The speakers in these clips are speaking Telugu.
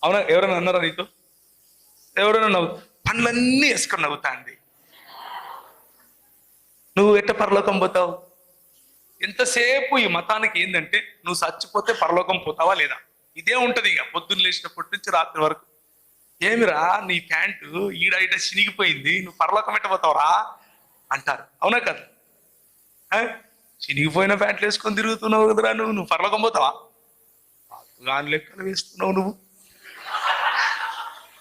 అవునా? ఎవరైనా అన్నారా నీతో? ఎవరైనా నవ్వు పండ్లన్నీ వేసుకొని నవ్వుతా అండి. నువ్వు ఎట్ట పరలోకం పోతావు? ఎంతసేపు ఈ మతానికి ఏంటంటే నువ్వు చచ్చిపోతే పరలోకం పోతావా లేదా, ఇదే ఉంటది. ఇక పొద్దున్న లేచినప్పటి నుంచి రాత్రి వరకు ఏమిరా నీ ప్యాంటు ఈడ ఈడ చినిగిపోయింది, నువ్వు పరలోకం ఎట్ట పోతావురా అంటారు. అవునా కదా? చినిగిపోయిన ప్యాంట్లు వేసుకొని తిరుగుతున్నావు కదరా, నువ్వు పరలోకం పోతావా? గాని లెక్కలు వేస్తున్నావు నువ్వు.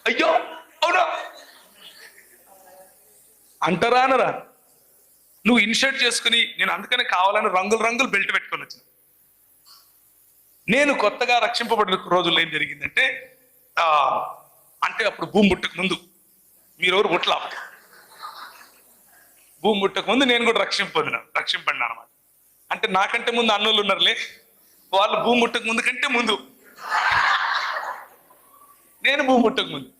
అయ్యో అవునా అంటారా అనరా? నువ్వు ఇన్షర్ట్ చేసుకుని, నేను అందుకనే కావాలని రంగులు రంగులు బెల్ట్ పెట్టుకొని వచ్చిన. నేను కొత్తగా రక్షింపబడిన రోజుల్లో ఏం జరిగిందంటే అంటే అప్పుడు భూమి పుట్టక ముందు, మీరెవరు పుట్టలా, భూమి పుట్టక ముందు నేను కూడా రక్షింపడినా అనమాట. అంటే నాకంటే ముందు అన్నోళ్ళు ఉన్నారులే, వాళ్ళు భూమి పుట్టక ముందు కంటే ముందు, నేను భూమి పుట్టక ముందు.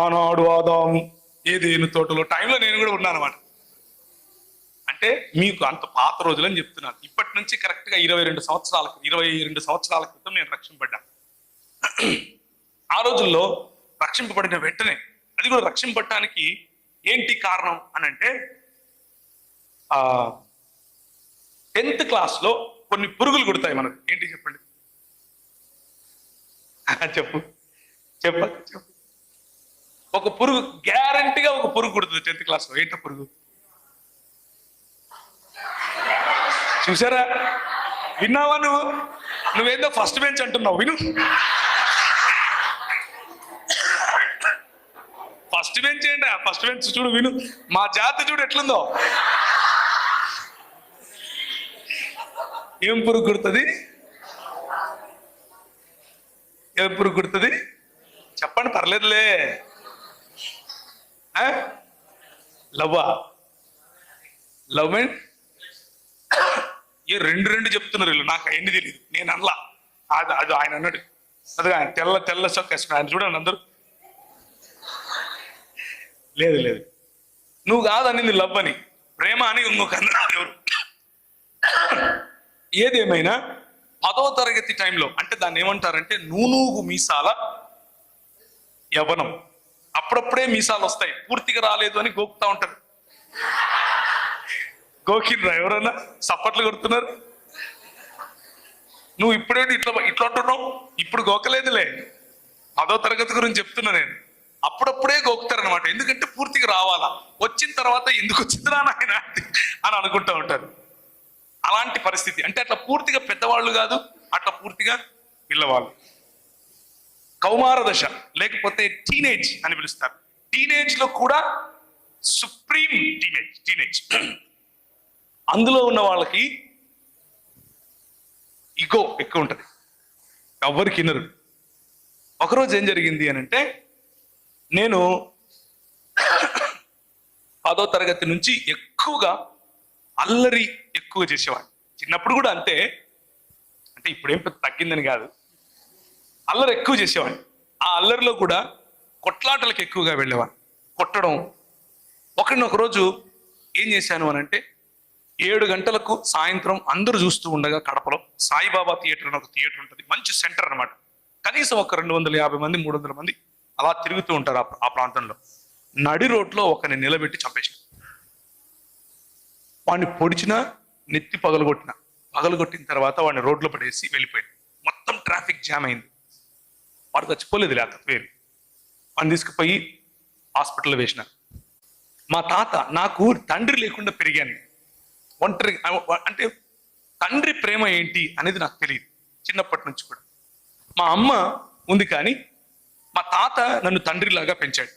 ఆనాడు ఆదాము ఏదేను తోటలో టైంలో నేను కూడా ఉన్నాను అనమాట. అంటే మీకు అంత పాత రోజులని చెప్తున్నాను. ఇప్పటి నుంచి కరెక్ట్గా 22 సంవత్సరాల క్రితం నేను రక్షింపడ్డా. ఆ రోజుల్లో రక్షింపబడిన వెంటనే, అది కూడా రక్షింపడటానికి ఏంటి కారణం అని అంటే 10th క్లాస్లో కొన్ని పురుగులు కుడతాయి మనకు. ఏంటి చెప్పండి? చెప్పు. ఒక పురుగు, గ్యారంటీగా ఒక పురుగు కుడుతుంది 10th క్లాస్లో. ఏంటో పురుగు చూసారా? విన్నావా? నువ్వేందో ఫస్ట్ బెంచ్ అంటున్నావు, విను. ఫస్ట్ బెంచ్ ఏంటి? ఫస్ట్ బెంచ్ చూడు, విను. మా జాతి చూడు ఎట్లుందో. ఏం పురుగు కుడుతుంది? ఏం పురుగు కుడుతుంది చెప్పండి, పర్లేదులే. లవ్ అండ్ ఏ రెండు చెప్తున్నారు వీళ్ళు, నాకు ఎన్ని తెలియదు, నేను అనలా. అది ఆయన అన్నాడు. అది ఆయన తెల్ల చొక్క వేసుకున్నాడు, ఆయన చూడండి అందరూ. లేదు నువ్వు కాదనింది లవ్ అని, ప్రేమ అని ఇంకొక అన్నారు ఎవరు. ఏదేమైనా 10వ తరగతి టైంలో, అంటే దాన్ని ఏమంటారంటే నూనూగు మీసాల యవ్వనం. అప్పుడప్పుడే మీసాలు వస్తాయి, పూర్తిగా రాలేదు అని గోకుతా ఉంటారు. గోకిండ్రా ఎవరన్నా? చప్పట్లు కొడుతున్నారు. నువ్వు ఇప్పుడేంటి ఇట్లా అంటున్నావు? ఇప్పుడు గోకలేదులే, 10వ తరగతి గురించి చెప్తున్నా నేను. అప్పుడప్పుడే గోకుతారనమాట, ఎందుకంటే పూర్తిగా రావాలా, వచ్చిన తర్వాత ఎందుకు వచ్చిందిరా నాయన అని అనుకుంటూ ఉంటారు. అలాంటి పరిస్థితి. అంటే అట్లా పూర్తిగా పెద్దవాళ్ళు కాదు, అట్లా పూర్తిగా పిల్లవాళ్ళు. కౌమార దశ లేకపోతే టీనేజ్ అని పిలుస్తారు. టీనేజ్ లో కూడా సుప్రీం టీనేజ్. అందులో ఉన్న వాళ్ళకి ఇగో ఎక్కువ ఉంటుంది, ఎవరికి వినరు. ఒకరోజు ఏం జరిగింది అని అంటే, నేను 10వ తరగతి నుంచి ఎక్కువగా అల్లరి ఎక్కువ చేసేవాడిని. చిన్నప్పుడు కూడా అంతే, అంటే ఇప్పుడేం పెద్ద తగ్గిందని కాదు, అల్లరి ఎక్కువ చేసేవాడిని. ఆ అల్లరిలో కూడా కొట్లాటలకు ఎక్కువగా వెళ్ళేవాడిని, కొట్టడం. ఒకరోజు ఏం చేశాను అని అంటే, 7 గంటలకు సాయంత్రం అందరూ చూస్తూ ఉండగా కడపలో సాయిబాబా థియేటర్ అని ఒక థియేటర్ ఉంటుంది, మంచి సెంటర్ అనమాట. కనీసం ఒక 250 మంది 300 మంది అలా తిరుగుతూ ఉంటారు ఆ ప్రాంతంలో. నడి రోడ్లో ఒకరిని నిలబెట్టి చంపేసిన. వాడిని పొడిచిన, నెత్తి పగలగొట్టిన తర్వాత వాడిని రోడ్లో పడేసి వెళ్ళిపోయింది. మొత్తం ట్రాఫిక్ జామ్ అయింది. వాడు చచ్చిపోలేదు, లేకపోతే వేరు. వాడిని తీసుకుపోయి హాస్పిటల్లో వేసిన. మా తాత, నాకు తండ్రి లేకుండా పెరిగాను, ఒంటరి. అంటే తండ్రి ప్రేమ ఏంటి అనేది నాకు తెలియదు చిన్నప్పటి నుంచి కూడా. మా అమ్మ ఉంది కానీ మా తాత నన్ను తండ్రిలాగా పెంచాడు.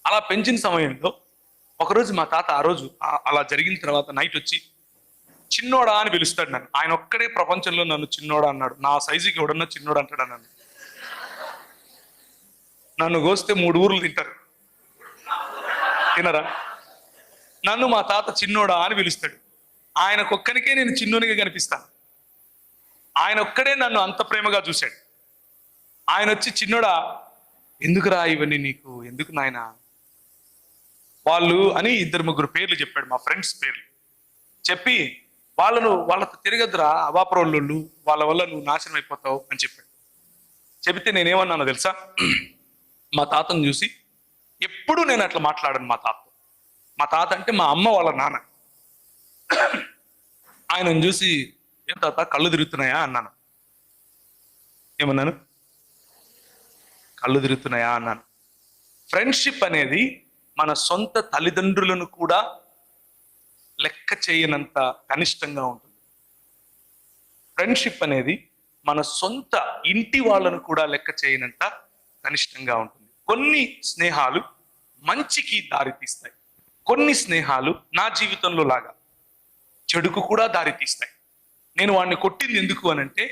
అలా పెంచిన సమయంలో ఒకరోజు మా తాత, ఆ రోజు అలా జరిగిన తర్వాత నైట్ వచ్చి చిన్నోడా అని పిలుస్తాడు నన్ను. ఆయన ఒక్కడే ప్రపంచంలో నన్ను చిన్నోడా అన్నాడు. నా సైజుకి ఎవడన్నా చిన్నోడా అంటాడు నన్ను. నన్ను కోస్తే 3 ఊర్లు తినరా? నన్ను మా తాత చిన్నోడా అని పిలుస్తాడు. ఆయనకొక్కనికే నేను చిన్నోనిగా కనిపిస్తాను. ఆయన ఒక్కడే నన్ను అంత ప్రేమగా చూశాడు. ఆయన వచ్చి, చిన్నోడా ఎందుకురా ఇవన్నీ నీకు, ఎందుకు నాయన వాళ్ళు అని 2-3 పేర్లు చెప్పాడు, మా ఫ్రెండ్స్ పేర్లు చెప్పి, వాళ్ళతో తిరగద్దురా అవాపరోళ్ళు, వాళ్ళ వల్ల నువ్వు నాశనం అయిపోతావు అని చెప్పాడు. చెబితే నేనేమన్నానో తెలుసా? మా తాతను చూసి, ఎప్పుడు నేను అట్లా మాట్లాడాను మా తాత. మా తాత అంటే మా అమ్మ వాళ్ళ నాన్న. ఆయనను చూసి, ఏం తాత కళ్ళు తిరుగుతున్నాయా అన్నాను. ఏమన్నాను? కళ్ళు తిరుగుతున్నాయా అన్నాను. ఫ్రెండ్షిప్ అనేది మన సొంత తల్లిదండ్రులను కూడా లెక్క చేయనంత కనిష్టంగా ఉంటుంది. ఫ్రెండ్షిప్ అనేది మన సొంత ఇంటి వాళ్ళను కూడా లెక్క చేయనంత కనిష్టంగా ఉంటుంది. కొన్ని స్నేహాలు మంచికి దారితీస్తాయి, కొన్ని స్నేహాలు నా జీవితంలో లాగా చెడుకు కూడా దారితీస్తాయి. నేను వాడిని కొట్టింది ఎందుకు అనంటే,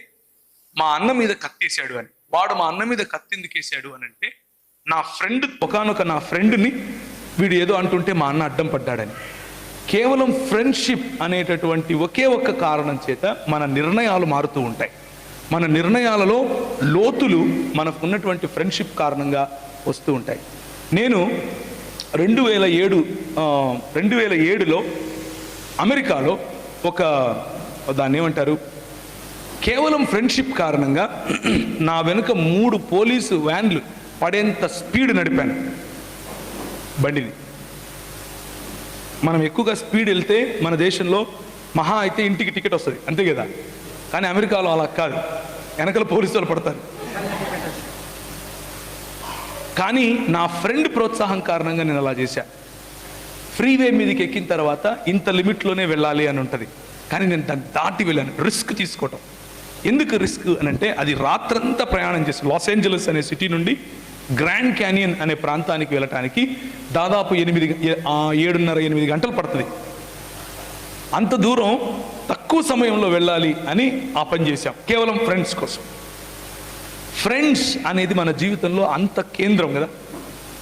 మా అన్న మీద కత్తేసాడు అని. వాడు మా అన్న మీద కత్తి ఎందుకు వేసాడు అనంటే, నా ఫ్రెండ్ ఒకనొక నా ఫ్రెండ్ని వీడు ఏదో అంటుంటే మా అన్న అడ్డం పడ్డాడని. కేవలం ఫ్రెండ్షిప్ అనేటటువంటి ఒకే ఒక్క కారణం చేత మన నిర్ణయాలు మారుతూ ఉంటాయి. మన నిర్ణయాలలో లోతులు మనకు ఉన్నటువంటి ఫ్రెండ్షిప్ కారణంగా వస్తూ ఉంటాయి. నేను 2007లో అమెరికాలో దాన్ని ఏమంటారు, కేవలం ఫ్రెండ్షిప్ కారణంగా నా వెనుక 3 పోలీసు వ్యాన్లు పడేంత స్పీడ్ నడిపాను బండిని. మనం ఎక్కువగా స్పీడ్ వెళ్తే మన దేశంలో మహా అయితే ఇంటికి టికెట్ వస్తుంది, అంతే కదా. కానీ అమెరికాలో అలా కాదు, వెనకల పోలీసు వాళ్ళు పడతారు. కానీ నా ఫ్రెండ్ ప్రోత్సాహం కారణంగా నేను అలా చేశా. ఫ్రీవే మీదకి ఎక్కిన తర్వాత ఇంత లిమిట్లోనే వెళ్ళాలి అని ఉంటుంది, కానీ నేను దాన్ని దాటి వెళ్ళాను. రిస్క్ తీసుకోవటం. ఎందుకు రిస్క్ అని అంటే, అది రాత్రంతా ప్రయాణం చేసి లాస్ ఏంజలస్ అనే సిటీ నుండి గ్రాండ్ క్యానియన్ అనే ప్రాంతానికి వెళ్ళటానికి దాదాపు 7.5-8 గంటలు పడుతుంది. అంత దూరం తక్కువ సమయంలో వెళ్ళాలి అని ఆ పని చేశాం, కేవలం ఫ్రెండ్స్ కోసం. ఫ్రెండ్స్ అనేది మన జీవితంలో అంత కేంద్రం కదా,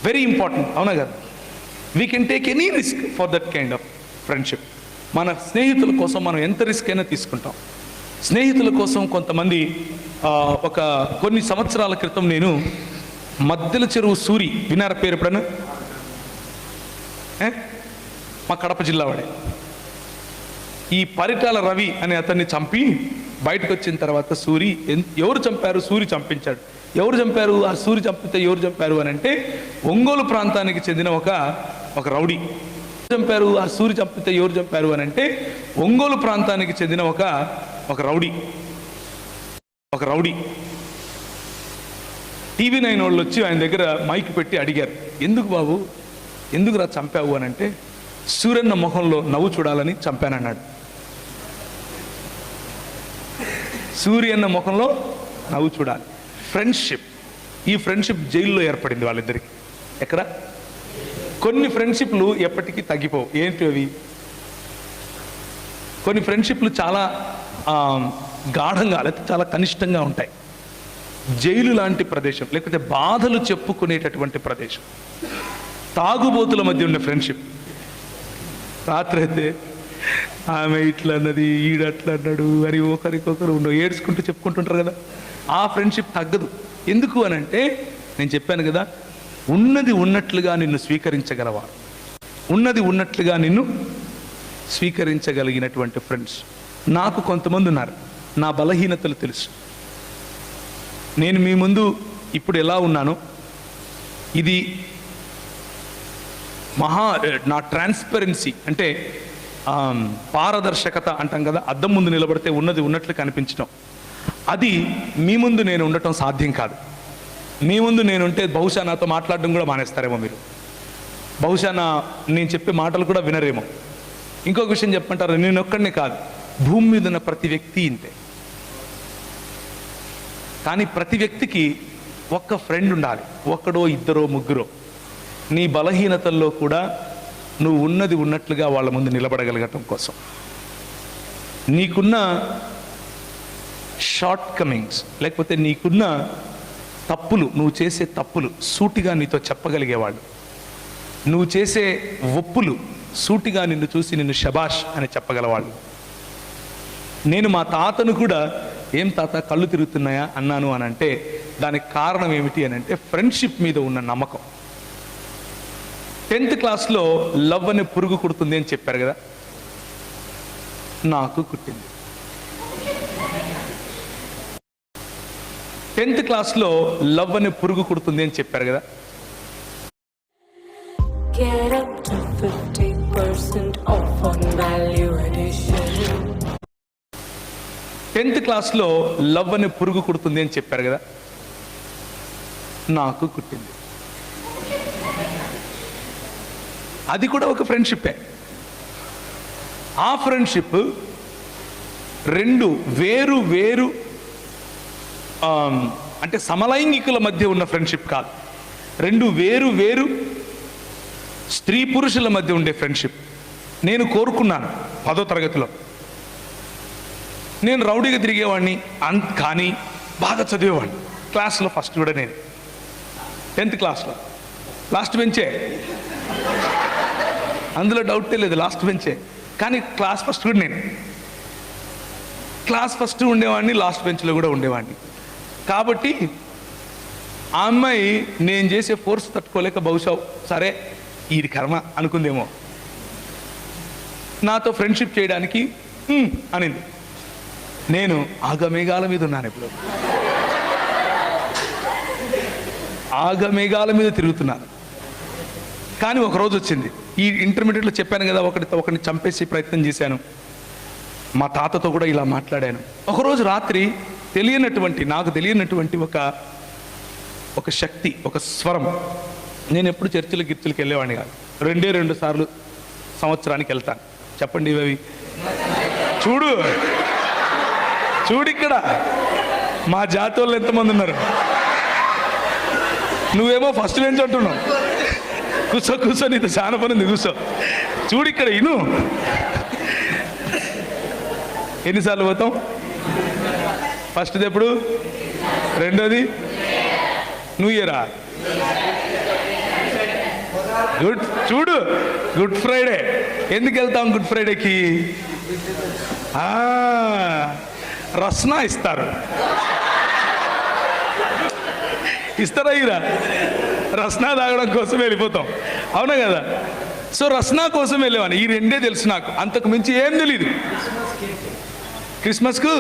వెరీ ఇంపార్టెంట్, అవునా కదా. We can take any risk for that kind of friendship. మన స్నేహితుల కోసం మనం ఎంత రిస్క్ అయినా తీసుకుంటాం. స్నేహితుల కోసం కొంతమంది కొన్ని సంవత్సరాల క్రితం నేను మద్దెల చెరువు సూరి, వినార పేరు ఎప్పుడన్నా? మా కడప జిల్లా వాడే. ఈ పరిటాల రవి అనే అతన్ని చంపి బయటకు వచ్చిన తర్వాత సూరి ఎవరు చంపారు? సూరి చంపించాడు. ఎవరు చంపారు? ఆ సూరి చంపితే ఎవరు చంపారు అని అంటే, ఒంగోలు ప్రాంతానికి చెందిన ఒక రౌడీ చంపారు. ఆ సూరి చంపితే ఎవరు చంపారు అని అంటే, ఒంగోలు ప్రాంతానికి చెందిన ఒక రౌడీ. TV9 వాళ్ళు వచ్చి ఆయన దగ్గర మైక్ పెట్టి అడిగారు, ఎందుకు బాబు, ఎందుకు రా చంపావు అని అంటే, సూర్యన్న మొహంలో నవ్వు చూడాలని చంపానన్నాడు. సూర్యన్న ముఖంలో నవ్వు చూడాలి. ఫ్రెండ్షిప్. ఈ ఫ్రెండ్షిప్ జైల్లో ఏర్పడింది వాళ్ళిద్దరికి. ఎక్కడ? కొన్ని ఫ్రెండ్షిప్లు ఎప్పటికీ తగ్గిపోవు. ఏంటి అవి? కొన్ని ఫ్రెండ్షిప్లు చాలా గాఢంగా లేకపోతే చాలా కనిష్టంగా ఉంటాయి. జైలు లాంటి ప్రదేశం, లేకపోతే బాధలు చెప్పుకునేటటువంటి ప్రదేశం, తాగుబోతుల మధ్య ఉండే ఫ్రెండ్షిప్. రాత్రి అయితే ఆమె ఇట్లా అన్నది, ఈడు అట్లా అన్నాడు అని ఒకరికొకరు ఏడ్చుకుంటూ చెప్పుకుంటుంటారు కదా. ఆ ఫ్రెండ్షిప్ తగ్గదు. ఎందుకు అని అంటే, నేను చెప్పాను కదా, ఉన్నది ఉన్నట్లుగా నిన్ను స్వీకరించగలవారు, ఉన్నది ఉన్నట్లుగా నిన్ను స్వీకరించగలిగినటువంటి ఫ్రెండ్స్. నాకు కొంతమంది ఉన్నారు, నా బలహీనతలు తెలుసు. నేను మీ ముందు ఇప్పుడు ఎలా ఉన్నానో, ఇది నా ట్రాన్స్పరెన్సీ అంటే పారదర్శకత అంటాం కదా, అద్దం ముందు నిలబడితే ఉన్నది ఉన్నట్లు కనిపించడం, అది మీ ముందు నేను ఉండటం సాధ్యం కాదు. మీ ముందు నేనుంటే బహుశా నాతో మాట్లాడడం కూడా మానేస్తారేమో మీరు, బహుశా నేను చెప్పే మాటలు కూడా వినరేమో. ఇంకొక విషయం చెప్పంటారు, నేను ఒక్కడినే కాదు, భూమి మీద ఉన్న ప్రతి వ్యక్తి ఇంతే. కానీ ప్రతి వ్యక్తికి ఒక్క ఫ్రెండ్ ఉండాలి, ఒక్కడో ఇద్దరో ముగ్గురో. నీ బలహీనతల్లో కూడా నువ్వు ఉన్నది ఉన్నట్లుగా వాళ్ళ ముందు నిలబడగలగటం కోసం, నీకున్న షార్ట్ కమింగ్స్ లేకపోతే నీకున్న తప్పులు, నువ్వు చేసే తప్పులు సూటిగా నీతో చెప్పగలిగేవాళ్ళు, నువ్వు చేసే ఒప్పులు సూటిగా నిన్ను చూసి నిన్ను శబాష్ అని చెప్పగలవాళ్ళు. నేను మా తాతను కూడా, ఏం తాత కళ్ళు తిరుగుతున్నాయా అన్నాను అని అంటే, దానికి కారణం ఏమిటి అని అంటే, ఫ్రెండ్షిప్ మీద ఉన్న నమ్మకం. 10th క్లాస్లో లవ్ అనే పురుగు కుడుతుంది అని చెప్పారు కదా, నాకు కుట్టింది. 10th క్లాస్లో లవ్ అనే పురుగు కుడుతుంది అని చెప్పారు కదా. Get up to 50% off on value addition. 10th క్లాస్లో లవ్ అనే పురుగు కుడుతుంది అని చెప్పారు కదా. నాకు కుట్టింది. అది కూడా ఒక ఫ్రెండ్షిప్పే. ఆ ఫ్రెండ్షిప్ రెండు వేరు వేరు అంటే సమలైంగికుల మధ్య ఉన్న ఫ్రెండ్షిప్ కాదు. రెండు వేరు వేరు స్త్రీ పురుషుల మధ్య ఉండే ఫ్రెండ్షిప్. నేను కోరుకున్నాను 10వ తరగతిలో. నేను రౌడీగా తిరిగేవాడిని కానీ బాగా చదివేవాడిని. క్లాస్లో ఫస్ట్ కూడా నేను 10th క్లాస్లో లాస్ట్ బెంచే, అందులో డౌటే లేదు, లాస్ట్ బెంచే. కానీ క్లాస్ ఫస్ట్ కూడా నేను. క్లాస్ ఫస్ట్ ఉండేవాడిని, లాస్ట్ బెంచ్లో కూడా ఉండేవాడిని. కాబట్టి ఆ అమ్మాయి నేను చేసే ఫోర్స్ తట్టుకోలేక బహుశా సరే ఇది కర్మ అనుకుందేమో, నాతో ఫ్రెండ్షిప్ చేయడానికి అనింది. నేను ఆగమేఘాల మీద ఉన్నాను, ఇప్పుడు ఆగమేఘాల మీద తిరుగుతున్నాను. కానీ ఒకరోజు వచ్చింది. ఈ ఇంటర్మీడియట్లో చెప్పాను కదా, ఒకరిని చంపేసి ప్రయత్నం చేశాను. మా తాతతో కూడా ఇలా మాట్లాడాను. ఒకరోజు రాత్రి నాకు తెలియనటువంటి ఒక శక్తి, ఒక స్వరం. నేను ఎప్పుడు చర్చిలకి వెళ్ళేవాడిని కాదు. 2 సార్లు సంవత్సరానికి వెళ్తాను. చెప్పండి ఇవి. చూడు ఇక్కడ మా జాతి వాళ్ళు ఎంతమంది ఉన్నారు. నువ్వేమో ఫస్ట్ బెంచ్ అంటున్నావు. కూర్చో నీతో చాలా పని ఉంది, కూర్చో. చూడు ఇక్కడ ఇను. ఎన్నిసార్లు పోతాం? ఫస్ట్ది ఎప్పుడు? రెండోది న్యూ ఇయరా? చూడు గుడ్ ఫ్రైడే. ఎందుకు వెళ్తాం గుడ్ ఫ్రైడేకి? రస్నా ఇస్తారు. ఇస్తారా? ఇరా రస్నా తాగడం కోసం వెళ్ళిపోతాం, అవునా కదా? సో రస్నా కోసం వెళ్ళేవాడిని. ఈ 2 తెలుసు నాకు, అంతకు మించి ఏం తెలీదు. క్రిస్మస్కు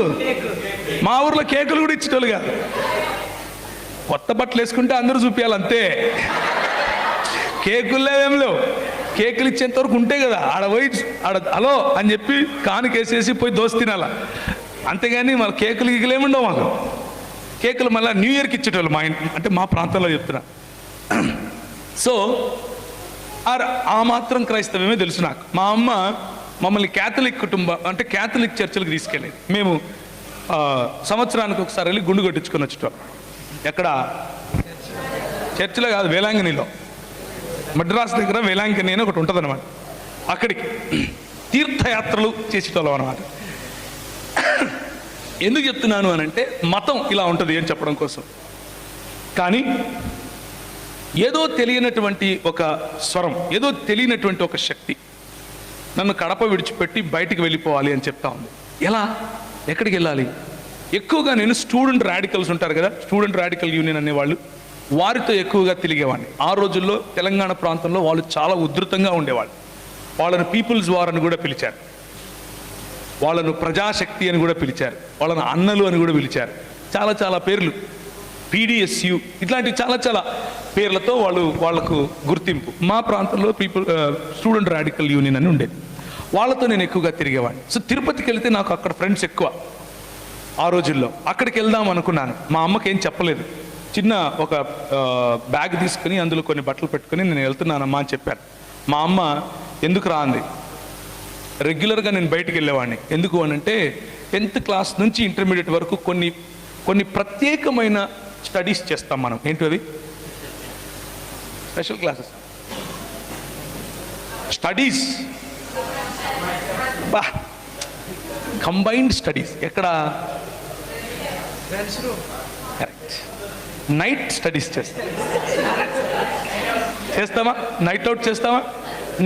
మా ఊర్లో కేకులు కూడా ఇచ్చేటోళ్ళు కాదు. కొత్త బట్టలు వేసుకుంటే అందరూ చూపించాలి అంతే. కేకులు లేవేం లేవు. కేకులు ఇచ్చేంత వరకు ఉంటే కదా హలో అని చెప్పి కానుకేసేసి పోయి దోశ తినాల, అంతేగాని మళ్ళీ కేకులు గీకులేముండవు మాకు. కేకులు మళ్ళీ న్యూ ఇయర్కి ఇచ్చేటోళ్ళు మా ఇంటి, అంటే మా ప్రాంతంలో చెప్తున్నా. సో ఆ మాత్రం క్రైస్తవమే తెలుసు నాకు. మా అమ్మ మమ్మల్ని క్యాథలిక్ కుటుంబం, అంటే క్యాథలిక్ చర్చిలకు తీసుకెళ్ళేది. మేము సంవత్సరానికి ఒకసారి వెళ్ళి గుండు కొట్టించుకొని వచ్చేటోళ్ళం. ఎక్కడ? చర్చిలో కాదు, వేలాంగణిలో. మద్రాసు దగ్గర వేలాంగణి అని ఒకటి ఉంటుంది అనమాట. అక్కడికి తీర్థయాత్రలు చేసేటోళ్ళం అనమాట. ఎందుకు చెప్తున్నాను అని అంటే, మతం ఇలా ఉంటుంది అని చెప్పడం కోసం. కానీ ఏదో తెలియనటువంటి ఒక స్వరం, ఏదో తెలియనటువంటి ఒక శక్తి నన్ను కడప విడిచిపెట్టి బయటికి వెళ్ళిపోవాలి అని చెప్తా ఉంది. ఎలా? ఎక్కడికి వెళ్ళాలి? ఎక్కువగా నేను స్టూడెంట్ రాడికల్స్ ఉంటారు కదా, స్టూడెంట్ రాడికల్ యూనియన్ అనేవాళ్ళు, వారితో ఎక్కువగా తిరిగేవాడిని. ఆ రోజుల్లో తెలంగాణ ప్రాంతంలో వాళ్ళు చాలా ఉధృతంగా ఉండేవాళ్ళు. వాళ్ళను పీపుల్స్ వార్ అని కూడా పిలిచారు, వాళ్ళను ప్రజాశక్తి అని కూడా పిలిచారు, వాళ్ళను అన్నలు అని కూడా పిలిచారు. చాలా పేర్లు, PDSU ఇట్లాంటి చాలా పేర్లతో వాళ్ళకు గుర్తింపు. మా ప్రాంతంలో స్టూడెంట్ రాడికల్ యూనియన్ అని ఉండేది. వాళ్ళతో నేను ఎక్కువగా తిరిగేవాడిని. సో తిరుపతికి వెళ్తే నాకు అక్కడ ఫ్రెండ్స్ ఎక్కువ. ఆ రోజుల్లో అక్కడికి వెళ్దాం అనుకున్నాను. మా అమ్మకి ఏం చెప్పలేదు. చిన్న ఒక బ్యాగ్ తీసుకుని అందులో కొన్ని బట్టలు పెట్టుకుని నేను వెళ్తున్నానమ్మా అని చెప్పాను. మా అమ్మ ఎందుకు రా అంది. రెగ్యులర్గా నేను బయటికి వెళ్ళేవాడిని. ఎందుకు అనంటే 10th క్లాస్ నుంచి ఇంటర్మీడియట్ వరకు కొన్ని ప్రత్యేకమైన స్టడీస్ చేస్తాం మనం. ఏంటి అవి? Special classes, studies, combined studies. ఎక్కడ? కరెక్ట్. నైట్ స్టడీస్ చేస్తామా? నైట్ అవుట్ చేస్తామా?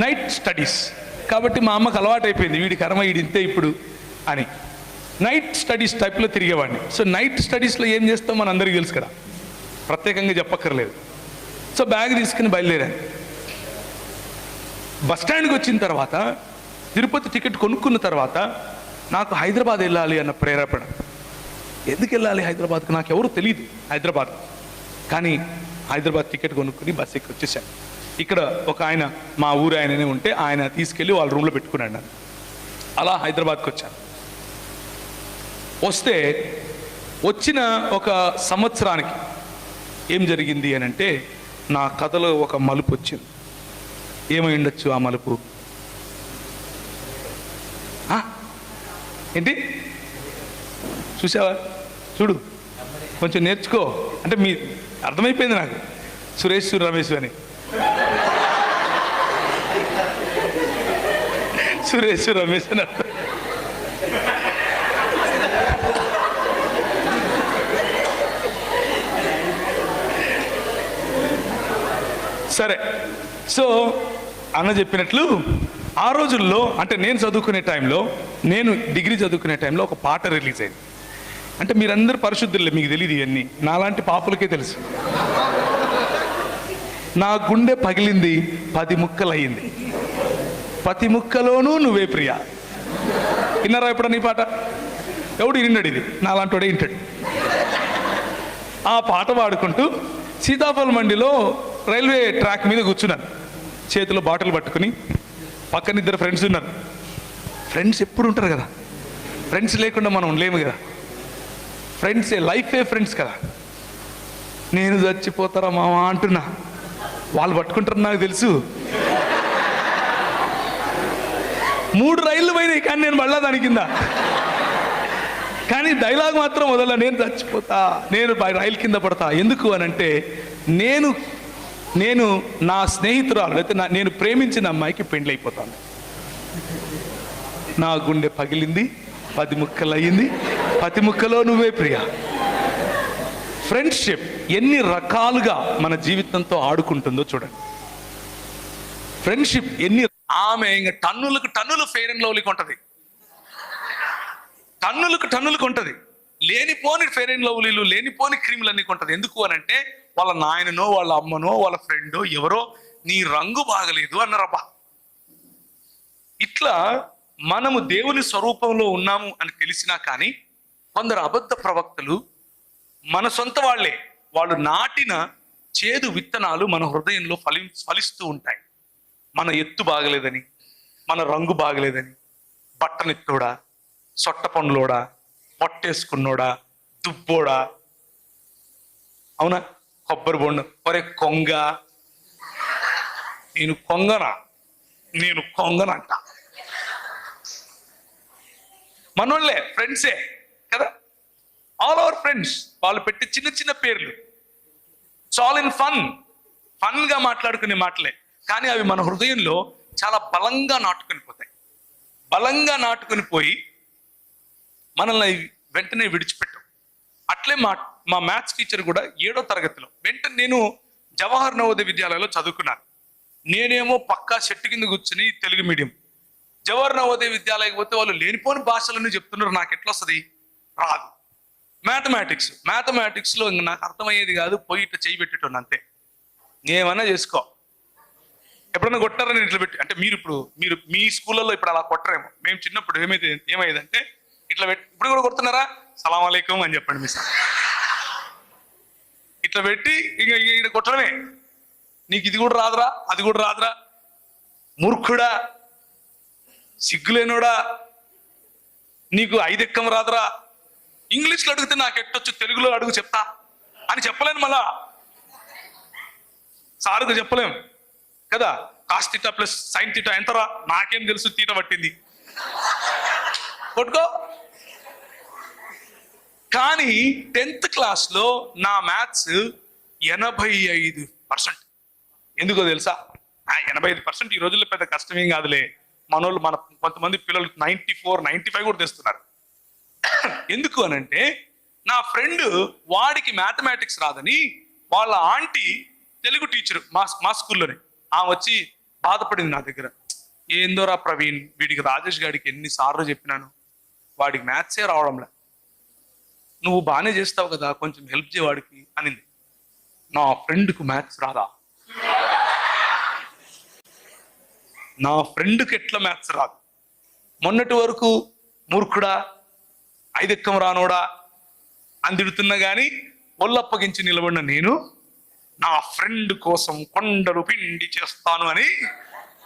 Night studies. కాబట్టి మా అమ్మకు అలవాటు అయిపోయింది, వీడి కర్మ వీడింతే ఇప్పుడు అని. నైట్ స్టడీస్ టైప్లో తిరిగేవాడిని. సో నైట్ స్టడీస్లో ఏం చేస్తాం మన అందరికీ తెలుసు కదా, ప్రత్యేకంగా చెప్పక్కర్లేదు. సో బ్యాగ్ తీసుకుని బయలుదేరాను. బస్ స్టాండ్కి వచ్చిన తర్వాత, తిరుపతి టికెట్ కొనుక్కున్న తర్వాత నాకు హైదరాబాద్ వెళ్ళాలి అన్న ప్రేరేపణ. ఎందుకు వెళ్ళాలి హైదరాబాద్కు, నాకు ఎవరు తెలియదు హైదరాబాద్. కానీ హైదరాబాద్ టికెట్ కొనుక్కుని బస్ ఎక్కి వచ్చేసాను. ఇక్కడ ఒక ఆయన మా ఊరు ఆయననే ఉంటే ఆయన తీసుకెళ్ళి వాళ్ళ రూమ్లో పెట్టుకున్నాడు నన్ను. అలా హైదరాబాద్కి వచ్చాను. వస్తే వచ్చిన ఒక సంవత్సరానికి ఏం జరిగింది అని అంటే, నా కథలో ఒక మలుపు వచ్చింది. ఏమై ఉండొచ్చు ఆ మలుపు? ఏంటి చూసావా? చూడు, కొంచెం నేర్చుకో. అంటే మీ అర్థమైపోయింది నాకు, సురేష్ రమేష్ అని. సురేష్ రమేష్ అని అర్థం. సరే, సో అన్న చెప్పినట్లు ఆ రోజుల్లో, అంటే నేను చదువుకునే టైంలో, నేను డిగ్రీ చదువుకునే టైంలో ఒక పాట రిలీజ్ అయింది. అంటే మీరందరూ పరిశుద్ధులే, మీకు తెలియదు ఇవన్నీ, నాలాంటి పాపులకే తెలుసు. నా గుండె పగిలింది 10 ముక్కలయ్యింది, 10 ముక్కలోనూ నువ్వే ప్రియా. విన్నారా ఎప్పుడన్నా ఈ పాట? ఎవడు విన్నాడు? ఇది నాలాంటి వాడే వింటాడు. ఆ పాట పాడుకుంటూ సీతాఫల్ మండిలో రైల్వే ట్రాక్ మీద కూర్చున్నాను, చేతిలో బాటిల్ పట్టుకుని. పక్కన 2 ఫ్రెండ్స్ ఉన్నారు. ఫ్రెండ్స్ ఎప్పుడు ఉంటారు కదా, ఫ్రెండ్స్ లేకుండా మనం లేము కదా. ఫ్రెండ్సే లైఫే ఫ్రెండ్స్ కదా. నేను చచ్చిపోతారా మావా అంటున్నా, వాళ్ళు పట్టుకుంటారు నాకు తెలుసు. 3 రైళ్ళు పోయినాయి కానీ నేను మళ్ళా దాని కింద. కానీ డైలాగ్ మాత్రం వదల, నేను చచ్చిపోతా, నేను రైలు కింద పడతా. ఎందుకు అని అంటే, నేను నా స్నేహితురాలు అయితే నేను ప్రేమించిన అమ్మాయికి పెండ్లి అయిపోతాను. నా గుండె పగిలింది, 10 ముక్కలు అయ్యింది, 10 ముక్కలో నువ్వే ప్రియా. ఫ్రెండ్షిప్ ఎన్ని రకాలుగా మన జీవితంతో ఆడుకుంటుందో చూడండి. ఫ్రెండ్షిప్ ఆమె ఇంకా టన్నులకు టన్నులు ఫెయిర్ అండ్ లవ్లీకి ఉంటుంది, టన్నులకు ఉంటుంది. లేనిపోని ఫెయిర్ అండ్ లవ్లీలు, లేనిపోని క్రీములన్నీ కొంటది. ఎందుకు అని అంటే, వాళ్ళ నాయననో వాళ్ళ అమ్మనో వాళ్ళ ఫ్రెండో ఎవరో నీ రంగు బాగలేదు అన్నారబ్బా. ఇట్లా మనము దేవుని స్వరూపంలో ఉన్నాము అని తెలిసినా కానీ కొందరు అబద్ధ ప్రవక్తలు మన సొంత వాళ్ళు నాటిన చేదు విత్తనాలు మన హృదయంలో ఫలిస్తూ ఉంటాయి. మన ఎత్తు బాగలేదని, మన రంగు బాగలేదని, బట్టనెత్తోడా, సొట్ట పండ్లోడా, పొట్టేసుకున్నోడా, దుబ్బోడా, అవునా, కొబ్బరి బొండ, ఒరే కొంగ, నేను కొంగనంట. మనోళ్ళే, ఫ్రెండ్సే కదా, ఆల్ అవర్ ఫ్రెండ్స్. వాళ్ళు పెట్టి చిన్న చిన్న పేర్లు, ఆల్ ఇన్ ఫన్ గా మాట్లాడుకునే మాటలే, కానీ అవి మన హృదయంలో చాలా బలంగా నాటుకొని పోయి మనల్ని వెంటనే విడిచిపెట్టాం. అట్లే మా మ్యాథ్స్ టీచర్ కూడా 7వ తరగతిలో వెంటనే, నేను జవహర్ నవోదయ విద్యాలయంలో చదువుకున్నాను. నేనేమో పక్కా చెట్టు కింద కూర్చుని తెలుగు మీడియం. జవహర్ నవోదయ విద్యాలయకి పోతే వాళ్ళు లేనిపోని భాషలన్నీ చెప్తున్నారు, నాకు ఎట్లా వస్తుంది? రాదు. మ్యాథమెటిక్స్లో ఇంక నాకు అర్థమయ్యేది కాదు, పోయి ఇట్లా చేయి పెట్టేటోను అంతే. ఏమన్నా చేసుకో. ఎప్పుడన్నా కొట్టారని ఇట్లా పెట్టి, అంటే మీరు మీ స్కూళ్ళలో ఇప్పుడు అలా కొట్టరేమో. మేము చిన్నప్పుడు ఏమయ్యేదంటే ఇట్లా పెట్టి, ఇప్పుడు కూడా కొడుతున్నారా, సలాం అలైకుం అని చెప్పండి మీ సార్, ఇట్లా పెట్టి ఇక కొట్టడమే. నీకు ఇది కూడా రాదురా, అది కూడా రాదురా, మూర్ఖుడా, సిగ్గులేనోడా, నీకు 5 ఎక్కం రాదురా. ఇంగ్లీష్లో అడిగితే నాకు ఎట్టొచ్చు, తెలుగులో అడుగు చెప్తా అని చెప్పలేను. మళ్ళా సారుకు చెప్పలేం కదా. Cos theta plus sine theta ఎంతరా, నాకేం తెలుసు, తీట పట్టింది, కొట్టుకో. కానీ 10th క్లాస్లో నా మ్యాథ్స్ 85%. ఎందుకో తెలుసా? 85% ఈ రోజుల్లో పెద్ద కష్టమేం కాదులే. మన కొంతమంది పిల్లలు 94, 95 కూడా తెస్తున్నారు. ఎందుకు అనంటే, నా ఫ్రెండ్ వాడికి మ్యాథమెటిక్స్ రాదని వాళ్ళ ఆంటీ తెలుగు టీచర్ మా స్కూల్లోనే, ఆమె వచ్చి బాధపడింది నా దగ్గర. ఏందోరా ప్రవీణ్, వీడికి రాజేష్ గారికి ఎన్నిసార్లు చెప్పినాను, వాడికి మ్యాథ్సే రావడంలే, నువ్వు బాగానే చేస్తావు కదా, కొంచెం హెల్ప్ చేయవాడికి అనింది. నా ఫ్రెండ్కు మ్యాథ్స్ రాదా? నా ఫ్రెండ్కి ఎట్లా మ్యాథ్స్ రాదు? మొన్నటి వరకు మూర్ఖుడా, 5 ఎక్కం రానోడా, అని తిడుతున్నా కానీ ఒళ్ళప్పగించి నిలబడిన నేను నా ఫ్రెండ్ కోసం కొండలు పిండి చేస్తాను అని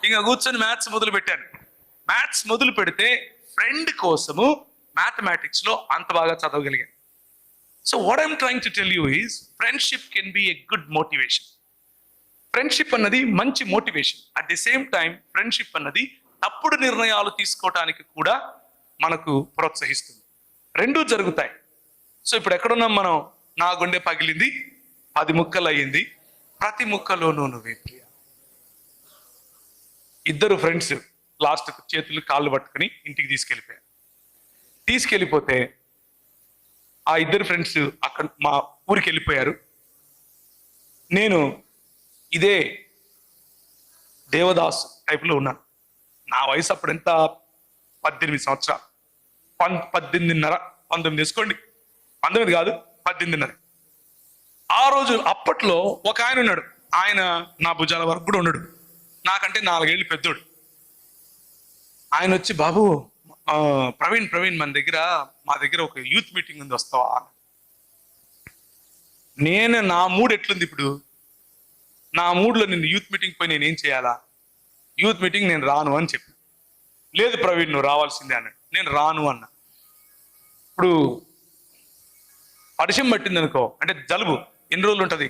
ఇంకా కూర్చొని మ్యాథ్స్ మొదలు పెట్టాను. మ్యాథ్స్ మొదలు పెడితే ఫ్రెండ్ కోసము మ్యాథమెటిక్స్ లో అంత బాగా చదవగలిగాను. So what I'm trying to tell you is friendship can be a good motivation. Friendship అన్నది మంచి motivation. At the same time friendship అన్నది తప్పుడు నిర్ణయాలు తీసుకోవటానికి కూడా మనకు ప్రోత్సహిస్తుంది. రెండూ జరుగుతాయి. సో ఇప్పుడు ఎక్కడున్నాం మనం? నా గుండె పగిలింది, 10 ముక్కలు అయ్యింది, ప్రతి ముక్కలోనూ నువ్వే ప్రియ. ఇద్దరు ఫ్రెండ్స్ లాస్ట్ చేతులు కాళ్ళు పట్టుకుని ఇంటికి తీసుకెళ్ళిపోతే ఆ ఇద్దరు ఫ్రెండ్స్ అక్కడ మా ఊరికి వెళ్ళిపోయారు. నేను ఇదే దేవదాస్ టైప్లో ఉన్నాను. నా వయసు అప్పుడు ఎంత? 18 సంవత్సరాలు, 18.5, 19 వేసుకోండి, 19 కాదు 18.5. ఆ రోజు అప్పట్లో ఒక ఆయన ఉన్నాడు. ఆయన నా భుజాల వరకు కూడా ఉన్నాడు, నాకంటే 4 ఏళ్ళు పెద్దోడు. ఆయన వచ్చి, బాబు ప్రవీణ్ మా దగ్గర ఒక యూత్ మీటింగ్ ఉంది, వస్తావా? నా మూడ్ ఎట్లుంది ఇప్పుడు? నా మూడ్లో నిన్ను యూత్ మీటింగ్ పోయి నేనేం చేయాలా? యూత్ మీటింగ్ నేను రాను అని చెప్పి, లేదు ప్రవీణ్ నువ్వు రావాల్సిందే అన్నాడు. నేను రాను అన్నా. ఇప్పుడు పరిచయం పట్టింది అనుకో, అంటే జలుబు ఎన్ని రోజులు ఉంటుంది?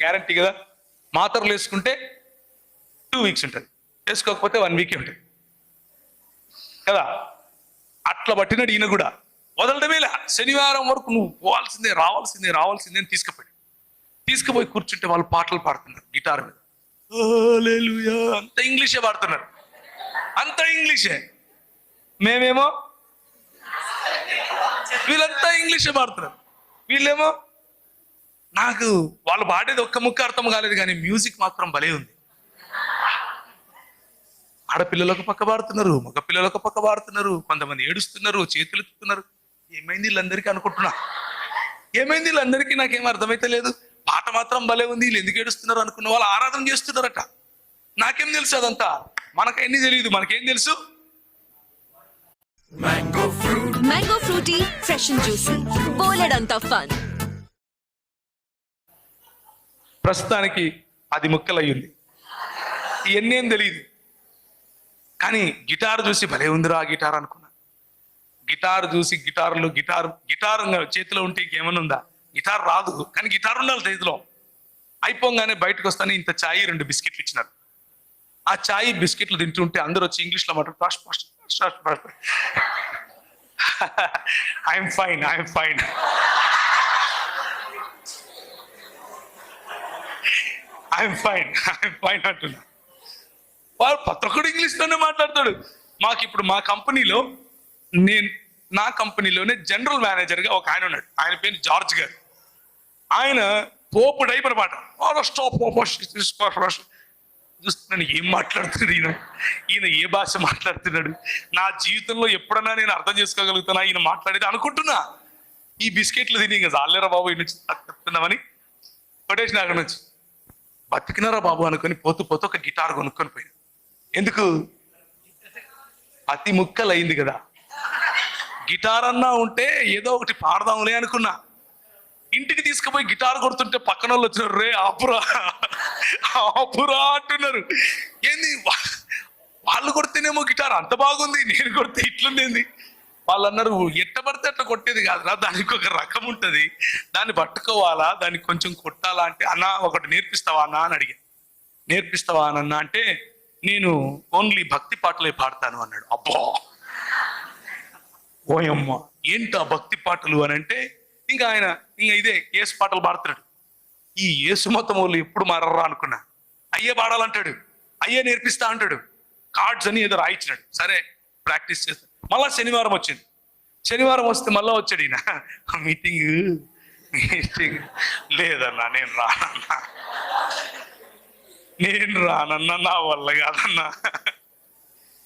గ్యారంటీ కదా. మాత్రలు వేసుకుంటే 2 వీక్స్ ఉంటుంది, వేసుకోకపోతే 1 వీకే ఉంటుంది కదా. అట్లా పట్టినాడు ఈయన కూడా. వదలడమేలా. శనివారం వరకు నువ్వు రావాల్సిందే అని తీసుకుపోయి కూర్చుంటే వాళ్ళు పాటలు పాడుతున్నారు గిటార్ మీద. హల్లెలూయా అంత ఇంగ్లీషే పాడుతున్నారు, అంత ఇంగ్లీషే. మేమేమో వీళ్ళంతా ఇంగ్లీషే పాడుతున్నారు, వీళ్ళేమో నాకు వాళ్ళు పాడేది ఒక్క ముక్క అర్థం కాలేదు, కానీ మ్యూజిక్ మాత్రం భలే ఉంది. ఆడపిల్లలకు పక్క పాడుతున్నారు, మగ పిల్లలకు పక్క పాడుతున్నారు, కొంతమంది ఏడుస్తున్నారు, చేతులు ఎత్తుతున్నారు. ఏమైంది వీళ్ళందరికీ అనుకుంటున్నా, ఏమైంది వీళ్ళందరికీ? నాకేం అర్థమైతే లేదు. పాట మాత్రం భలే ఉంది, వీళ్ళు ఎందుకు ఏడుస్తున్నారు అనుకున్న వాళ్ళు ఆరాధన చేస్తున్నారట. నాకేం తెలుసు అదంతా? మనకేం తెలియదు. మనకేం తెలుసు? Mango Frooti, fresh and juicy, బోలెడంత ఫన్. ప్రస్తుతానికి 10 ముక్కలు అయ్యింది, ఇవన్నీ ఏం తెలియదు. కానీ గిటార్ చూసి భలే ఉందిరా గిటార్ అనుకున్నా. గిటార్ చూసి గిటార్ చేతిలో ఉంటే ఏమన్నా ఉందా? గిటార్ రాదు, కానీ గిటార్ ఉండాలి చేతిలో. అయిపోగానే బయటకు వస్తానే ఇంత ఛాయ్ 2 బిస్కెట్లు ఇచ్చినారు. ఆ ఛాయ్ బిస్కెట్లు తింటుంటే అందరూ వచ్చి ఇంగ్లీష్లో మాట్లాడు, ఐఎమ్ ఫైన్ అంటున్నా. వాడు ప్రతి ఒక్కడు ఇంగ్లీష్లోనే మాట్లాడతాడు. ఇప్పుడు మా కంపెనీలో నా కంపెనీలోనే జనరల్ మేనేజర్గా ఒక ఆయన ఉన్నాడు. ఆయన పేరు జార్జ్ గారు. ఆయన పోపు డైపర్ మాట చూస్తున్నాను, ఏం మాట్లాడుతున్నాడు ఈయన ఏ భాష మాట్లాడుతున్నాడు? నా జీవితంలో ఎప్పుడన్నా నేను అర్థం చేసుకోగలుగుతానా ఈయన మాట్లాడేది అనుకుంటున్నా. ఈ బిస్కెట్లు తిని ఇంకా చాలేరా బాబు ఈ నుంచి చెప్తున్నామని కొటేషన్ అక్కడ నుంచి బతికినారా బాబు అనుకొని పోతూ ఒక గిటార్ కొనుక్కొని పోయినా. ఎందుకు? 10 ముక్కలు అయింది కదా. గిటార్ అన్నా ఉంటే ఏదో ఒకటి పాడదాంలే అనుకున్నా. ఇంటికి తీసుకుపోయి గిటార్ కొడుతుంటే పక్కన వాళ్ళు వచ్చినారు, రే ఆపురా అంటున్నారు. ఏంది వాళ్ళు కొడితేనేమో గిటార్ అంత బాగుంది, నేను కొడితే ఇట్లుంది. వాళ్ళు అన్నారు, ఎట్ట పడితే అట్లా కొట్టేది కాదురా, దానికి ఒక రకం ఉంటుంది, దాన్ని పట్టుకోవాలా, దానికి కొంచెం కొట్టాలా అంటే, అన్న ఒకటి నేర్పిస్తావా అన్న అని అడిగా. నేర్పిస్తావా అన్న అంటే, నేను ఓన్లీ భక్తి పాటలే పాడతాను అన్నాడు. అబ్బా ఓయమ్మ ఏంటా భక్తి పాటలు అని అంటే, ఇంకా ఆయన ఇదే యేసు పాటలు పాడుతున్నాడు. ఈ యేసు మతం వాళ్ళు ఎప్పుడు మారరా అనుకున్నా. అయ్యే పాడాలంటాడు, అయ్యే నేర్పిస్తా అంటాడు. కార్డ్స్ అని ఏదో రాయించినాడు. సరే ప్రాక్టీస్ చేస్తాడు. మళ్ళా శనివారం వచ్చింది. శనివారం వస్తే మళ్ళా వచ్చాడు ఈయన, మీటింగ్ లేదన్నా నేను రానన్నా, నా వల్ల కాదన్నా.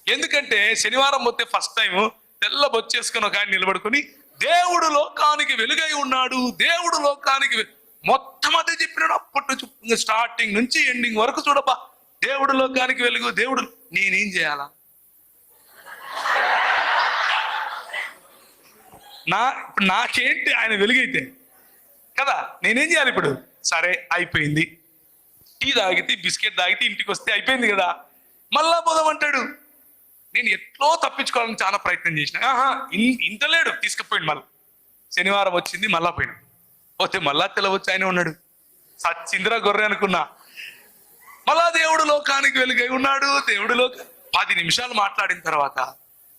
ఎందుకంటే శనివారం పోతే ఫస్ట్ టైం తెల్ల బొచ్చేసుకొని ఒక ఆయన నిలబడుకొని, దేవుడు లోకానికి వెలుగై ఉన్నాడు, దేవుడు లోకానికి మొత్తం అదే చెప్పినాడు. అప్పటి నుంచి స్టార్టింగ్ నుంచి ఎండింగ్ వరకు చూడబ్బా, దేవుడు లోకానికి వెలుగు, దేవుడు. నేనేం చేయాలా? ఇప్పుడు నాకేంటి ఆయన వెలుగైతే కదా, నేనేం చేయాలి ఇప్పుడు? సరే అయిపోయింది, టీ తాగితే బిస్కెట్ తాగితే ఇంటికి వస్తే అయిపోయింది కదా, మళ్ళా పోదామంటాడు. నేను ఎట్లో తప్పించుకోవాలని చాలా ప్రయత్నం చేసిన. ఇంత లేడు, తీసుకుపోయింది. మళ్ళీ శనివారం వచ్చింది, మళ్ళా పోయినా. పోతే మళ్ళా తెలవచ్చు ఆయన ఉన్నాడు. సచ్చింద్రా గొర్రె అనుకున్నా. మళ్ళా దేవుడు లోకానికి వెలుగై ఉన్నాడు. దేవుడు 10 నిమిషాలు మాట్లాడిన తర్వాత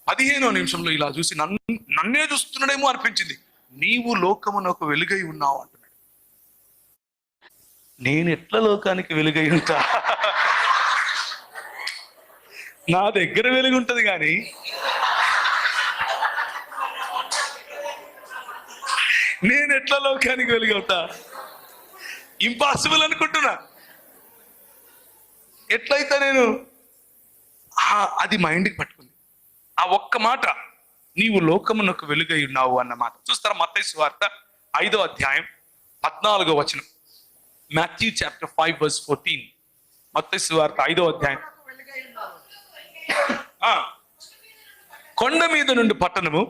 15వ నిమిషంలో ఇలా చూసి నన్నే చూస్తున్నాడేమో అనిపించింది. నీవు లోకమునకు వెలుగై ఉన్నావు అంటున్నాడు. నేను ఎట్లా లోకానికి వెలుగై ఉంటా? నా దగ్గర వెలుగు ఉంటది కానీ నేను ఎట్లా లోకానికి వెలుగవుతా? ఇంపాసిబుల్ అనుకుంటున్నా. ఎట్లయితే నేను అది మైండ్కి పట్టుకుంది. ఆ ఒక్క మాట, నీవు లోకమునకు వెలుగై ఉన్నావు అన్న మాట. చూస్తారా? మత్తయి సువార్త 5వ అధ్యాయం 14వ వచనం. Matthew chapter 5 verse 14. మత్తయి సువార్త 5వ అధ్యాయం. కొండ మీద నుండి పట్టణము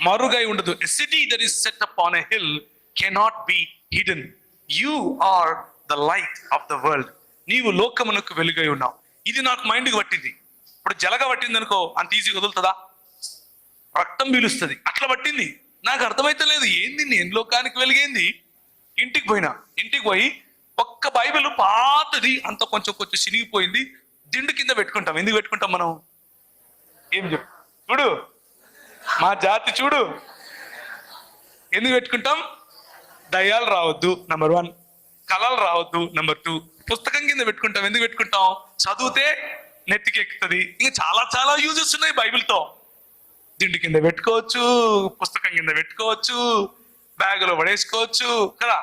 మరుగై ఉండదు. A city that is set upon a hill cannot be hidden. You are the light of the world. నీవు లోకమునకు వెలుగై ఉన్నావు. ఇది నాకు మైండ్కి పట్టింది. ఇప్పుడు జలగ పట్టింది అనుకో, అంత ఈజీగా వదులుతుందా? రక్తం పీలుస్తుంది. అట్లా పట్టింది. నాకు అర్థమైతే లేదు, ఏంది నేను లోకానికి వెలిగేంది. ఇంటికి పోయి ఒక్క బైబిల్ పాతది, అంత కొంచెం చినిగిపోయింది, దిండు కింద పెట్టుకుంటాం. ఎందుకు పెట్టుకుంటాం మనం? ఏం చెప్పు చూడు, మా జాతి చూడు. ఎందుకు పెట్టుకుంటాం? దయ్యాలు రావద్దు నెంబర్ 1, కళలు రావద్దు నెంబర్ 2. పుస్తకం కింద పెట్టుకుంటాం. ఎందుకు పెట్టుకుంటాం? చదివితే నెత్తికి ఎక్కుతుంది. ఇంకా చాలా చాలా యూజెస్ ఉన్నాయి బైబిల్తో. దిండు కింద పెట్టుకోవచ్చు, పుస్తకం కింద పెట్టుకోవచ్చు, బ్యాగులో పడేసుకోవచ్చు కదా.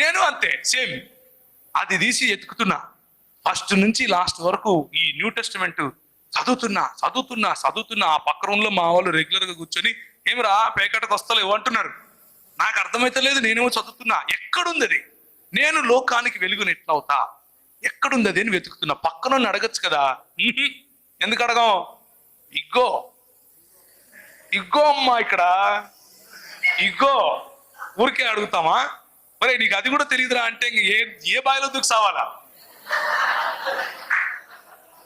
నేను అంతే, సేమ్. అది తీసి ఎత్తుకుతున్నా, ఫస్ట్ నుంచి లాస్ట్ వరకు ఈ న్యూ టెస్టిమెంట్ చదువుతున్నా. ఆ పక్క రూమ్లో మా వాళ్ళు రెగ్యులర్గా కూర్చొని, ఏమిరా పేకటకు వస్తలేవు అంటున్నారు. నాకు అర్థమైతే లేదు, నేనేమో చదువుతున్నా. ఎక్కడుంది అది? నేను లోకానికి వెలుగుని ఎట్లా అవుతా? ఎక్కడుంది అది అని వెతుకుతున్నా. పక్కన అడగచ్చు కదా. ఎందుకు అడగం? ఇగ్గో అమ్మా, ఇక్కడ ఇగ్గో. ఊరికే అడుగుతామా? మరి నీకు అది కూడా తెలియదురా అంటే ఏ బాయిలో దూకు సావాలా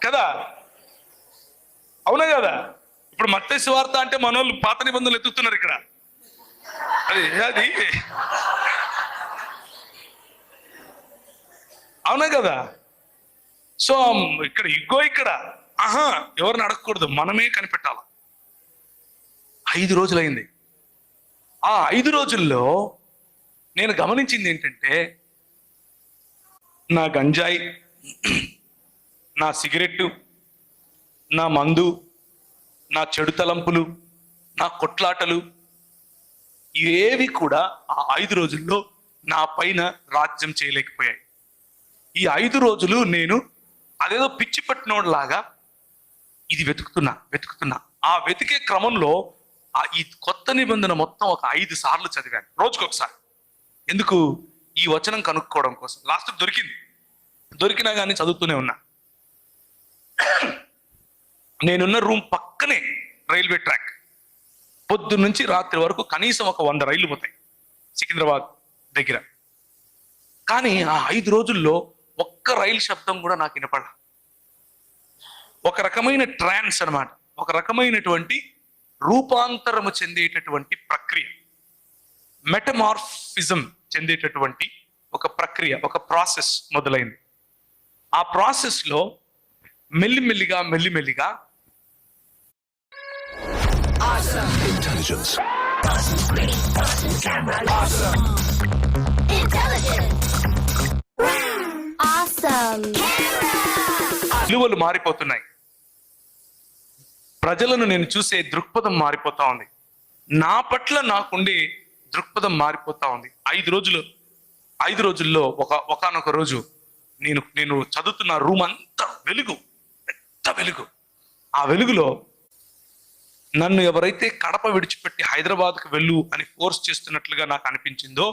కదా? అవునా కదా? ఇప్పుడు మత్తయి సువార్త అంటే మనోళ్ళు పాత నిబంధనలు ఎత్తుతున్నారు ఇక్కడ. అది అవునా కదా? సో ఇక్కడ ఇక్కడ ఎవరిని అడగకూడదు, మనమే కనిపెట్టాలి. 5 రోజులైంది. ఆ 5 రోజుల్లో నేను గమనించింది ఏంటంటే, నా గంజాయి, నా సిగరెట్టు, నా మందు, నా చెడు తలంపులు, నా కొట్లాటలు, ఇవేవి కూడా ఆ 5 రోజుల్లో నా పైన రాజ్యం చేయలేకపోయాయి. ఈ 5 రోజులు నేను అదేదో పిచ్చి పట్టినోడ్లాగా ఇది వెతుకుతున్నా. ఆ వెతికే క్రమంలో ఈ కొత్త నిబంధన మొత్తం ఒక 5 సార్లు చదివాను, రోజుకొకసారి. ఎందుకు? ఈ వచనం కనుక్కోవడం కోసం. లాస్ట్ దొరికినా కానీ చదువుతూనే ఉన్నా. నేనున్న రూమ్ పక్కనే రైల్వే ట్రాక్. పొద్దు నుంచి రాత్రి వరకు కనీసం ఒక 100 రైళ్లు పోతాయి సికింద్రాబాద్ దగ్గర. కానీ ఆ 5 రోజుల్లో ఒక్క రైలు శబ్దం కూడా నాకు వినపడ. ఒక రకమైన ట్రాన్స్ అన్నమాట, ఒక రకమైనటువంటి రూపాంతరము చెందేటటువంటి ప్రక్రియ, మెటమార్ఫిజం చెందేటటువంటి ఒక ప్రక్రియ, ఒక ప్రాసెస్ మొదలైంది. ఆ ప్రాసెస్లో మెల్లిమెల్లిగా విలువలు మారిపోతున్నాయి. ప్రజలను నేను చూసే దృక్పథం మారిపోతా ఉంది. నా పట్ల నాకుండే దృక్పథం మారిపోతా ఉంది. 5 రోజుల్లో ఒకనొక రోజు నేను చదువుతున్న రూమ్ అంతా పెద్ద వెలుగు. ఆ వెలుగులో నన్ను ఎవరైతే కడప విడిచిపెట్టి హైదరాబాద్కు వెళ్ళు అని ఫోర్స్ చేస్తున్నట్లుగా నాకు అనిపించిందో,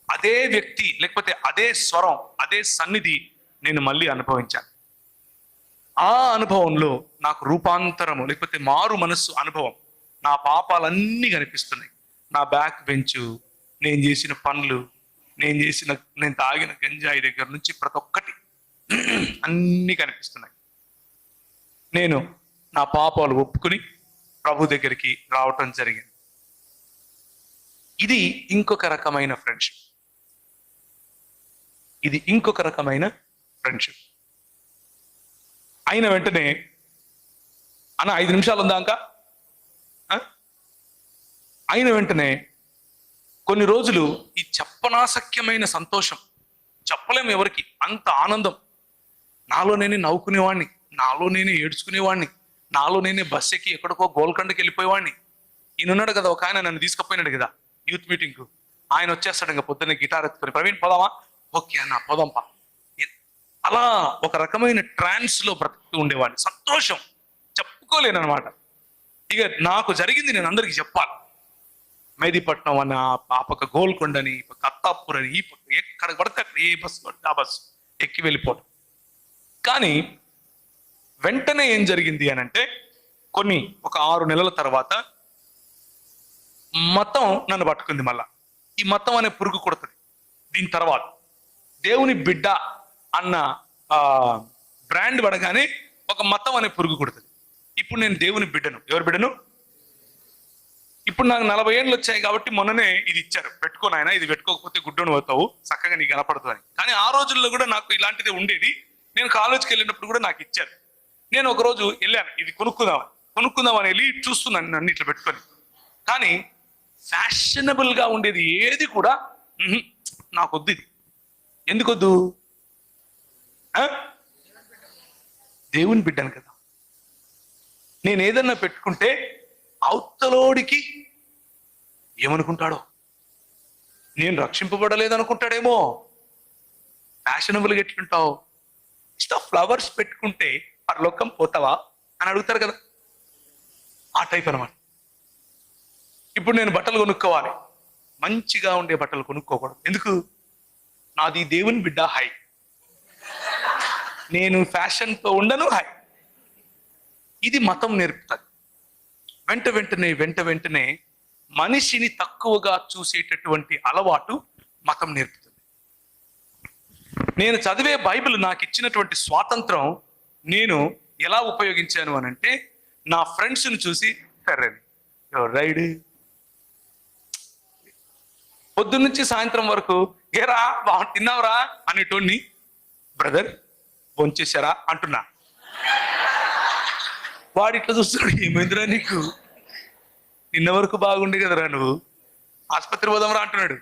అదే వ్యక్తి లేకపోతే అదే స్వరం, అదే సన్నిధి నేను మళ్ళీ అనుభవించాను. ఆ అనుభవంలో నాకు రూపాంతరము లేకపోతే మారు మనస్సు అనుభవం నా పాపాలన్నీ కనిపిస్తున్నాయి. నా బ్యాక్ బెంచ్, నేను చేసిన పనులు, నేను తాగిన గంజాయి దగ్గర నుంచి ప్రతి ఒక్కటి అన్నీ కనిపిస్తున్నాయి. నేను నా పాపాలు ఒప్పుకుని ప్రభు దగ్గరికి రావటం జరిగింది. ఇది ఇంకొక రకమైన ఫ్రెండ్షిప్. అయిన వెంటనే అన్న 5 నిమిషాలు ఉందా ఇంకా? అయిన వెంటనే కొన్ని రోజులు ఈ చెప్పనాశక్యమైన సంతోషం, చెప్పలేము ఎవరికి, అంత ఆనందం. నాలో నేనే నవ్వుకునేవాడిని, నాలో నేనే ఏడ్చుకునేవాడిని, నాలో నేనే బస్ ఎక్కి ఎక్కడికో గోల్కొండకి వెళ్ళిపోయేవాడిని. ఈయన ఉన్నాడు కదా, ఒక ఆయన నన్ను తీసుకుపోయినాడు కదా యూత్ మీటింగ్కు. ఆయన వచ్చేస్తాడు ఇంకా పొద్దున్నే గిటార్ ఎత్తుకొని, ప్రవీణ్ పోదామా? ఓకే అన్న పోదాంపా. అలా ఒక రకమైన ట్రాన్స్ లో బ్రతుకుతూ ఉండేవాడిని. సంతోషం చెప్పుకోలేను అనమాట. ఇక నాకు జరిగింది నేను అందరికీ చెప్పాలి. మెహదీపట్నం అని, ఆ పక్క గోల్కొండని, ఈ పక్క అత్తాపూర్ అని, ఈ పక్క ఎక్కడ పడితే అక్కడ ఏ బస్సు పడితే ఆ బస్సు ఎక్కి వెళ్ళిపోవడం. కానీ వెంటనే ఏం జరిగింది అని అంటే, ఒక 6 నెలల తర్వాత మతం నన్ను పట్టుకుంది. మళ్ళా ఈ మతం అనే పురుగు కొడుతుంది. దీని తర్వాత దేవుని బిడ్డ అన్న బ్రాండ్ పడగానే ఒక మతం అనే పురుగు కొడుతుంది. ఇప్పుడు నేను దేవుని బిడ్డను. ఎవరి బిడ్డను? ఇప్పుడు నాకు 40 ఏళ్ళు వచ్చాయి కాబట్టి మొన్ననే ఇది ఇచ్చారు, పెట్టుకోను ఆయన, ఇది పెట్టుకోకపోతే గుడ్డోని పోతావు, చక్కగా నీకు కనపడుతుంది అని. కానీ ఆ రోజుల్లో కూడా నాకు ఇలాంటిదే ఉండేది. నేను కాలేజ్కి వెళ్ళినప్పుడు కూడా నాకు ఇచ్చారు. నేను ఒక రోజు వెళ్ళాను, ఇది కొనుక్కుందామని వెళ్ళి చూస్తున్నాను నన్ను ఇట్లా పెట్టుకొని. కానీ ఫ్యాషనబుల్ గా ఉండేది ఏది కూడా నాకు వద్దు. ఇది ఎందుకొద్దు? దేవుని బిడ్డను కదా. నేను ఏదన్నా పెట్టుకుంటే అవతలోడికి ఏమనుకుంటాడో, నేను రక్షింపబడలేదనుకుంటాడేమో. ఫ్యాషనబుల్గా ఎట్లుంటావు? ఫ్లవర్స్ పెట్టుకుంటే పరలోకం పోతావా అని అడుగుతారు కదా, ఆ టైప్ అనమాట. ఇప్పుడు నేను బట్టలు కొనుక్కోవాలి, మంచిగా ఉండే బట్టలు కొనుక్కోకూడదు. ఎందుకు? నాది దేవుని బిడ్డ హై, నేను ఫ్యాషన్తో ఉండను హై. ఇది మతం నేర్పుతుంది. వెంట వెంటనే మనిషిని తక్కువగా చూసేటటువంటి అలవాటు మతం నేర్పుతుంది. నేను చదివే బైబిల్ నాకు ఇచ్చినటువంటి స్వాతంత్రం నేను ఎలా ఉపయోగించాను అని అంటే, నా ఫ్రెండ్స్ని చూసి రైడ్ పొద్దున్నుంచి సాయంత్రం వరకు ఏరా తిన్నావురా అనేటోడిని బ్రదర్ భోంచేశారా అంటున్నా. వాడు ఇట్లా చూస్తున్నాడు, ఏమైందిరా నీకు, నిన్న వరకు బాగుండే కదరా, నువ్వు ఆసుపత్రి పోదాంరా అంటున్నాడు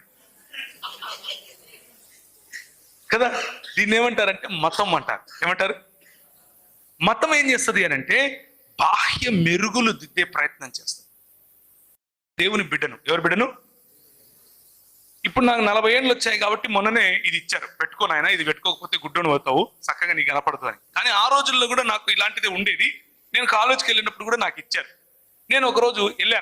కదా. దీన్ని ఏమంటారంటే మతం అంటారు. ఏమంటారు? మతం ఏం చేస్తుంది అని అంటే, బాహ్య మెరుగులు దిద్దే ప్రయత్నం చేస్తుంది. దేవుని బిడ్డను. ఎవరి బిడ్డను? ఇప్పుడు నాకు 40 ఏళ్ళు వచ్చాయి కాబట్టి మొన్ననే ఇది ఇచ్చారు, పెట్టుకోను ఆయన, ఇది పెట్టుకోకపోతే గుడ్డోని పోతావు, చక్కగా నీకు కనపడుతుంది అని. కానీ ఆ రోజుల్లో కూడా నాకు ఇలాంటిదే ఉండేది. నేను కాలేజ్కి వెళ్ళినప్పుడు కూడా నాకు ఇచ్చారు. నేను ఒక రోజు వెళ్ళాను,